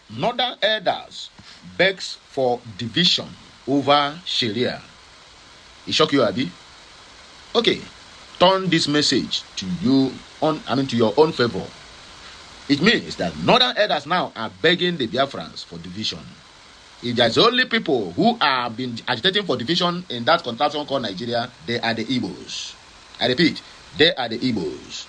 Northern elders begs for division over Sharia. It shock you, Abi? Okay, turn this message to you to your own favor. It means that Northern elders now are begging the Biafrans for division. If there's only people who have been agitating for division in that contraption called Nigeria, they are the Igbos. I repeat, they are the Igbos.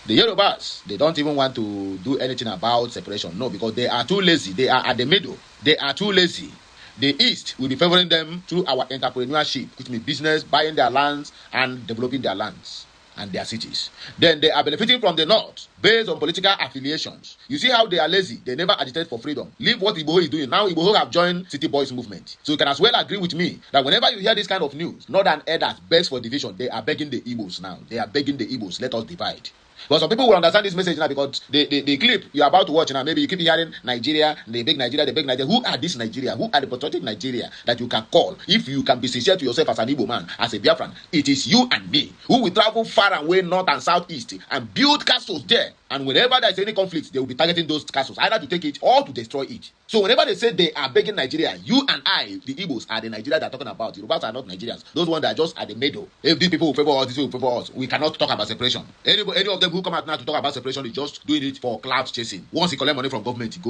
The Yorubas, they don't even want to do anything about separation. No, because they are too lazy. They are at the middle. They are too lazy. The East will be favoring them through our entrepreneurship, which means business, buying their lands and developing their lands and their cities. Then they are benefiting from the North based on political affiliations. You see how they are lazy. They never agitate for freedom. Leave what Igbo is doing. Now Igbo have joined City Boys movement. So you can as well agree with me that whenever you hear this kind of news, Northern elders begs for division. They are begging the Igbos now. They are begging the Igbos. Let us divide. But some people will understand this message now because the clip you're about to watch now, maybe you keep hearing Nigeria, they beg Nigeria, they beg Nigeria. Who are this Nigeria? Who are the patriotic Nigeria that you can call? If you can be sincere to yourself as an Igbo man, as a Biafran, it is you and me who will travel far and away north and southeast and build castles there. And whenever there is any conflict, they will be targeting those castles, either to take it or to destroy it. So whenever they say they are begging Nigeria, you and I, the Igbos, are the Nigeria they're talking about. The Yorubas are not Nigerians. Those ones that are just at the middle. If these people will favor us, these people will favor us, we cannot talk about separation. Any of them who come out now to talk about separation is just doing it for clout chasing. Once he collect money from government, he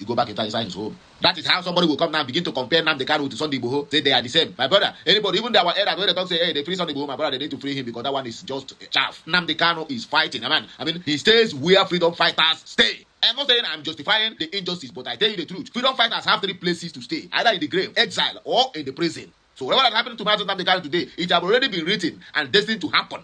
go back inside his home. That is how somebody will come now and begin to compare Nnamdi Kanu to Sunday Igboho. Say they are the same. My brother, anybody, even our elders, when they talk, say, hey, they free Sunday Igboho, my brother, they need to free him because that one is just chaff. Nnamdi Kanu is fighting. I mean, he stays where freedom fighters stay. I'm not saying I'm justifying the injustice, but I tell you the truth. Freedom fighters have 3 places to stay, either in the grave, exile, or in the prison. So whatever that happened to Martin Nnamdi Kanu today, it has already been written and destined to happen.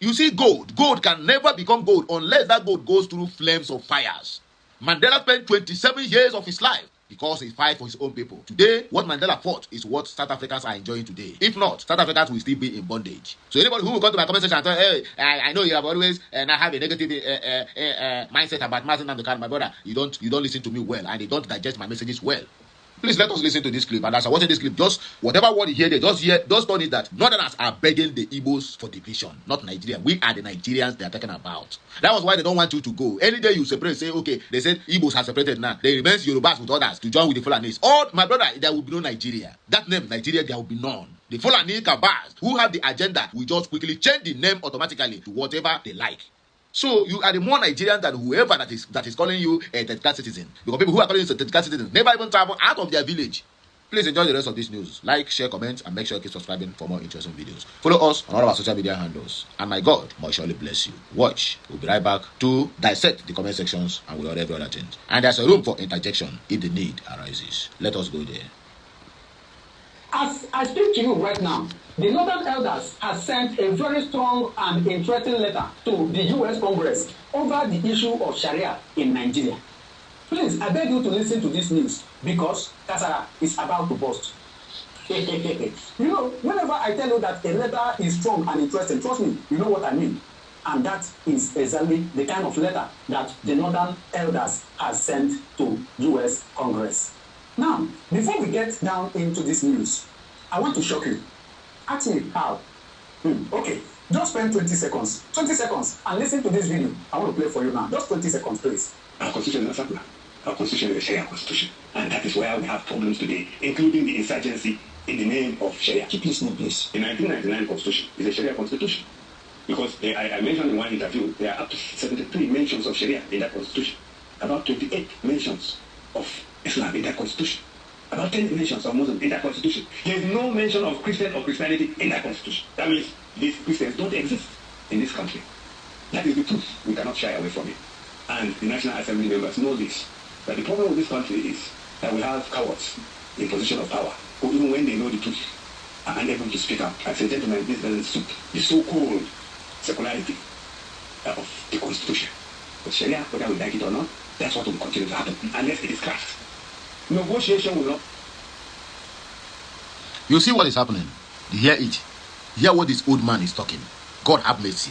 You see, gold can never become gold unless that gold goes through flames of fires. Mandela spent 27 years of his life because he fight for his own people. Today, what Mandela fought is what South Africans are enjoying today. If not, South Africans will still be in bondage. So anybody who will come to my comment section and tell, hey, I know you have always not have a negative mindset about Martin Nnamdi Kanu, my brother, you don't listen to me well and you don't digest my messages well. Please let us listen to this clip. And as I watch this clip, just whatever word you hear there, just turn it that Northerners are begging the Igbos for division, not Nigeria. We are the Nigerians they are talking about. That was why they don't want you to go. Any day you separate, say, okay, they said Igbos have separated now. They remain Yorubas with others to join with the Fulanis. Or, my brother, there will be no Nigeria. That name, Nigeria, there will be none. The Fulani Kabas, who have the agenda, will just quickly change the name automatically to whatever they like. So you are the more Nigerian than whoever that is calling you a third-class citizen. Because people who are calling you a third-class citizen never even travel out of their village. Please enjoy the rest of this news. Like, share, comment, and make sure you keep subscribing for more interesting videos. Follow us on all of our social media handles. And my God must surely bless you. Watch. We'll be right back to dissect the comment sections and we'll every other thing. And there's a room for interjection if the need arises. Let us go there. As I speak to you right now, the Northern Elders have sent a very strong and interesting letter to the U.S. Congress over the issue of Sharia in Nigeria. Please, I beg you to listen to this news because Kasara is about to burst. You know, whenever I tell you that a letter is strong and interesting, trust me, you know what I mean. And that is exactly the kind of letter that the Northern Elders have sent to U.S. Congress. Now, before we get down into this news, I want to shock you. Ask me how. Okay, just spend 20 seconds. 20 seconds and listen to this video. I want to play for you now. Just 20 seconds, please. Our constitution is not Our constitution is a Sharia constitution. And that is why we have problems today, including the insurgency in the name of Sharia. Keep listening, please. The 1999 constitution is a Sharia constitution. Because I mentioned in one interview, there are up to 73 mentions of Sharia in that constitution. About 28 mentions of Islam in that constitution. About 10 mentions of Muslim in that constitution. There is no mention of Christian or Christianity in that constitution. That means these Christians don't exist in this country. That is the truth. We cannot shy away from it. And the National Assembly members know this. But the problem with this country is that we have cowards in position of power who, even when they know the truth, are unable to speak up and say, gentlemen, this doesn't suit the so-called secularity of the constitution. But Sharia, whether we like it or not, that's what will continue to happen unless it is crushed. Negotiation will not. You see what is happening? You hear it. Hear what this old man is talking. God have mercy.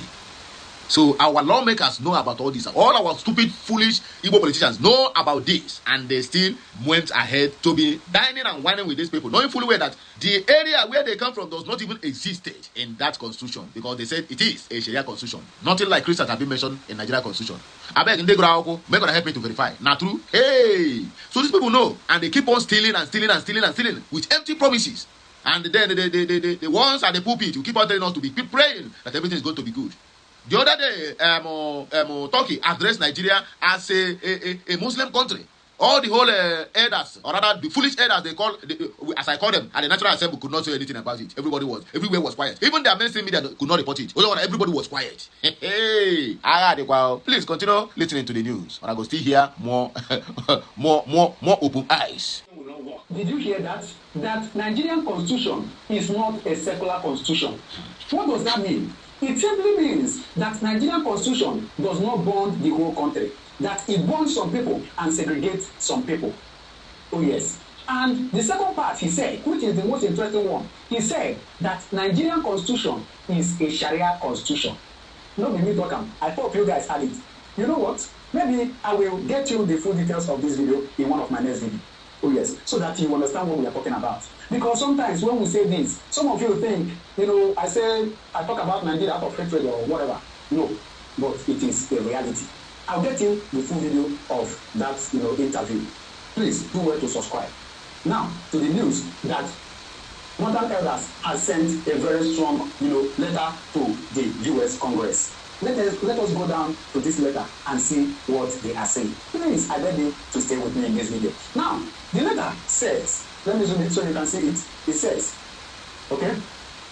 So our lawmakers know about all this. All our stupid, foolish Igbo politicians know about this. And they still went ahead to be dining and whining with these people, knowing fully well that the area where they come from does not even exist in that constitution. Because they said it is a Sharia constitution. Nothing like Christians have been mentioned in Nigeria constitution. I beg, make gonna help me to verify. Not true? Hey! people know, and they keep on stealing and stealing and stealing and stealing with empty promises. And then the ones at the pulpit will keep on telling us to be praying that everything is going to be good. The other day, Turkey addressed Nigeria as a Muslim country. All the whole elders, or rather the foolish elders, as I call them, at the National Assembly could not say anything about it. Everywhere was quiet. Even the mainstream media could not report it. Everybody was quiet. Hey, please continue listening to the news, and I go still hear more, more open eyes. Did you hear that? That Nigerian constitution is not a secular constitution. What does that mean? It simply means that Nigerian constitution does not bond the whole country. That it bonds some people and segregates some people. Oh yes. And the second part he said, which is the most interesting one, he said that Nigerian constitution is a Sharia constitution. No be me talking. I hope you guys had it. You know what? Maybe I will get you the full details of this video in one of my next videos. Oh yes, so that you understand what we are talking about. Because sometimes when we say this, some of you think, I talk about Nigeria out of hatred or whatever. No, but it is a reality. I'll get you the full video of that, interview. Please do well to subscribe. Now to the news that Northern Elders has sent a very strong, letter to the U.S. Congress. Let us go down to this letter and see what they are saying. Please, I beg you to stay with me in this video. Now, the letter says, let me zoom it so you can see it. It says, okay,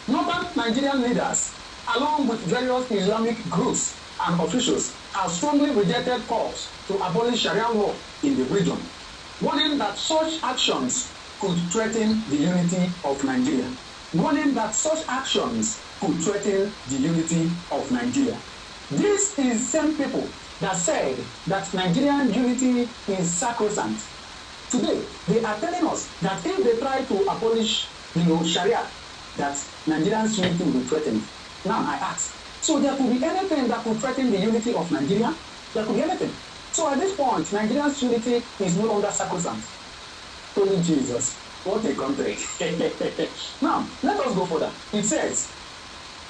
Northern Nigerian leaders, along with various Islamic groups and officials, have strongly rejected calls to abolish Sharia law in the region, warning that such actions could threaten the unity of Nigeria. Warning that such actions could threaten the unity of Nigeria. This is same people that said that Nigerian unity is sacrosanct. Today, they are telling us that if they try to abolish, Sharia, that Nigerian's unity will be threatened. Now I ask, so there could be anything that could threaten the unity of Nigeria? There could be anything. So at this point, Nigerian's unity is no longer sacrosanct. Holy Jesus, what a country. Now, let us go further. It says,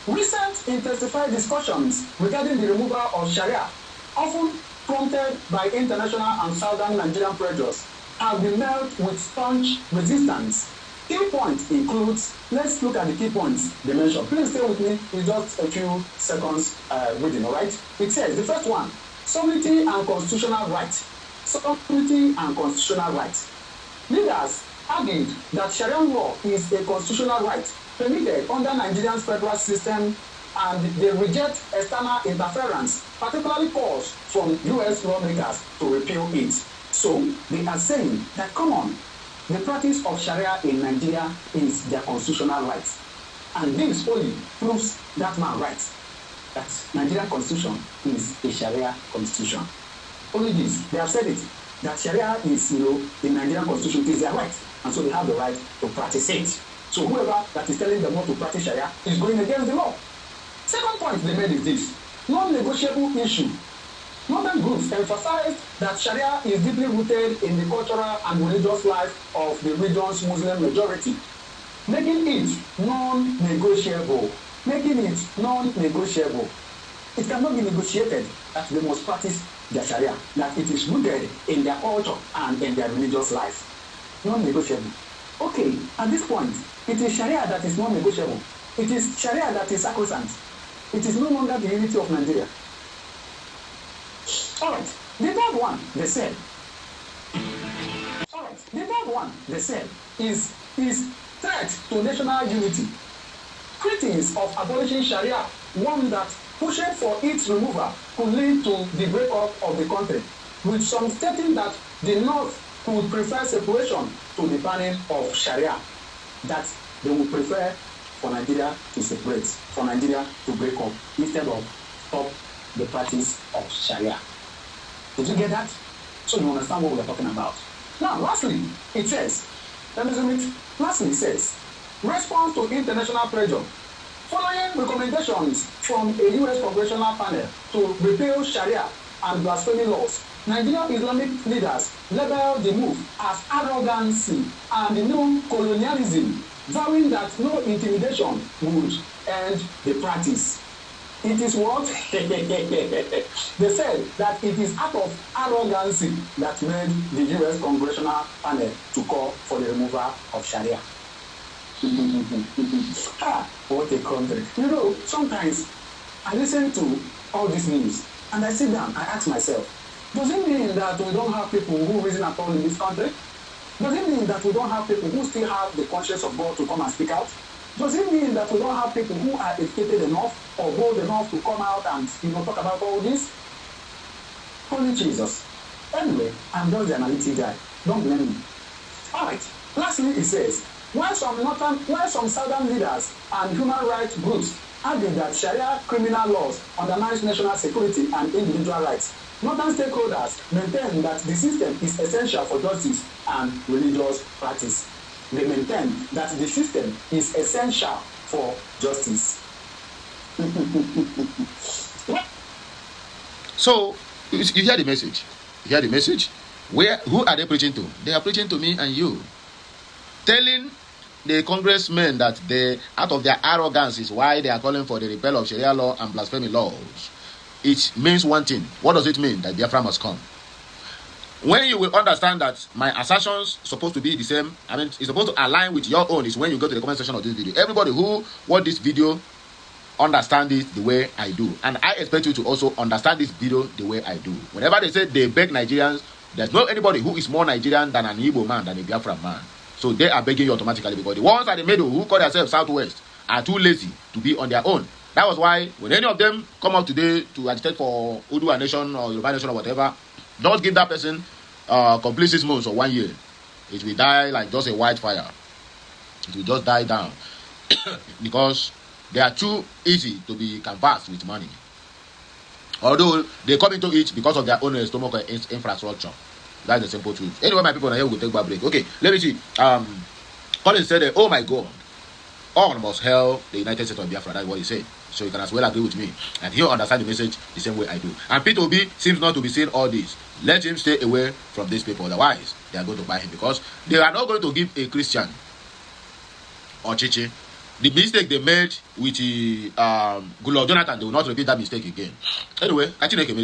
recent intensified discussions regarding the removal of Sharia, often prompted by international and southern Nigerian pressures, have been met with staunch resistance. Key points includes, let's look at the key points they mentioned. Please stay with me with just a few seconds reading, all right? It says, the first one, sovereignty and constitutional rights. Sovereignty and constitutional rights. Leaders argued that Sharia law is a constitutional right permitted under Nigeria's federal system, and they reject external interference, particularly calls from U.S. lawmakers to repeal it. So they are saying that, come on, the practice of Sharia in Nigeria is their constitutional right. And this only proves that man right, that Nigerian constitution is a Sharia constitution. Only this, they have said it, that Sharia is, the Nigerian constitution is their right, and so they have the right to practice it. So whoever that is telling them not to practice Sharia is going against the law. Second point they made is this, non-negotiable issue. Northern groups emphasized that Sharia is deeply rooted in the cultural and religious life of the region's Muslim majority, making it non-negotiable. Making it non-negotiable. It cannot be negotiated that they must practice their Sharia, that it is rooted in their culture and in their religious life. Non-negotiable. Okay, at this point, it is Sharia that is non-negotiable. It is Sharia that is sacrosanct. It is no longer the unity of Nigeria. Alright, the third one, they said. Is threat to national unity. Critics of abolishing Sharia warn that pushing for its removal could lead to the breakup of the country, with some stating that the North could prefer separation to the banning of Sharia, that they would prefer for Nigeria to separate, for Nigeria to break up, instead of stop the practice of Sharia. Did you get that? So you understand what we are talking about. Now, lastly, it says, lastly it says, response to international pressure. Following recommendations from a U.S. congressional panel to repeal Sharia and blasphemy laws, Nigerian Islamic leaders labeled the move as arrogancy and new colonialism, vowing that no intimidation would end the practice. It is what? They said that it is out of arrogancy that made the U.S. Congressional panel to call for the removal of Sharia. What a country. You know, sometimes I listen to all this news and I sit down, I ask myself, does it mean that we don't have people who reason at all in this country? Does it mean that we don't have people who still have the conscience of God to come and speak out? Does it mean that we don't have people who are educated enough or bold enough to come out and talk about all this? Holy Jesus. Anyway, I'm just the analytic guy. Don't blame me. All right. Lastly, it says, while some southern leaders and human rights groups argue that Sharia criminal laws undermines national security and individual rights, northern stakeholders maintain that the system is essential for justice and religious practice. They maintain that the system is essential for justice. So, you hear the message. You hear the message? Who are they preaching to? They are preaching to me and you. Telling the congressmen that out of their arrogance is why they are calling for the repeal of Sharia law and blasphemy laws. It means one thing. What does it mean? That Biafra must come. When you will understand that my assertions supposed to be the same, I mean, it's supposed to align with your own, is when you go to the comment section of this video. Everybody who watch this video understand it the way I do. And I expect you to also understand this video the way I do. Whenever they say they beg Nigerians, there's not anybody who is more Nigerian than an Igbo man, than a Biafran man. So they are begging you automatically, because the ones at the middle who call themselves Southwest are too lazy to be on their own. That was why when any of them come out today to agitate for Udua Nation or Yoruba Nation or whatever, don't give that person complete 6 months or 1 year. It will die like just a wildfire. It will just die down. Because they are too easy to be canvassed with money. Although they come into it because of their own stomach infrastructure. That's the simple truth. Anyway, my people, now here we will take a break. Okay, let me see. Colin said, oh my God, all must hail the United States of Biafra. That's what he said. So you can as well agree with me. And he'll understand the message the same way I do. And Peter Obi seems not to be saying all this. Let him stay away from these people. Otherwise, they are going to buy him. Because they are not going to give a Christian or Chichi the mistake they made with Goodluck Jonathan. They will not repeat that mistake again. Anyway, I think I can